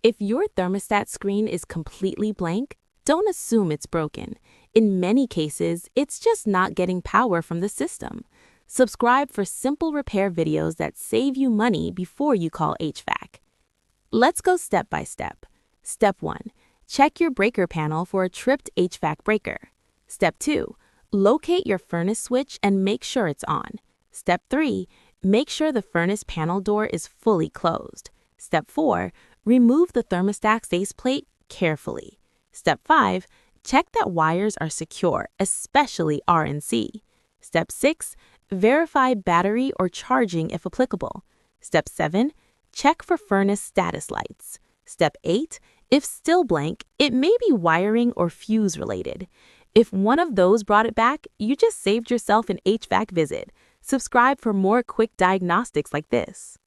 If your thermostat screen is completely blank, don't assume it's broken. In many cases, it's just not getting power from the system. Subscribe for simple repair videos that save you money before you call HVAC. Let's go step by step. Step 1. Check your breaker panel for a tripped HVAC breaker. Step 2. Locate your furnace switch and make sure it's on. Step 3. Make sure the furnace panel door is fully closed. Step 4. Remove the thermostat faceplate carefully. Step 5. Check that wires are secure, especially R and C. Step 6. Verify battery or charging if applicable. Step 7. Check for furnace status lights. Step 8. If still blank, it may be wiring or fuse related. If one of those brought it back, you just saved yourself an HVAC visit. Subscribe for more quick diagnostics like this.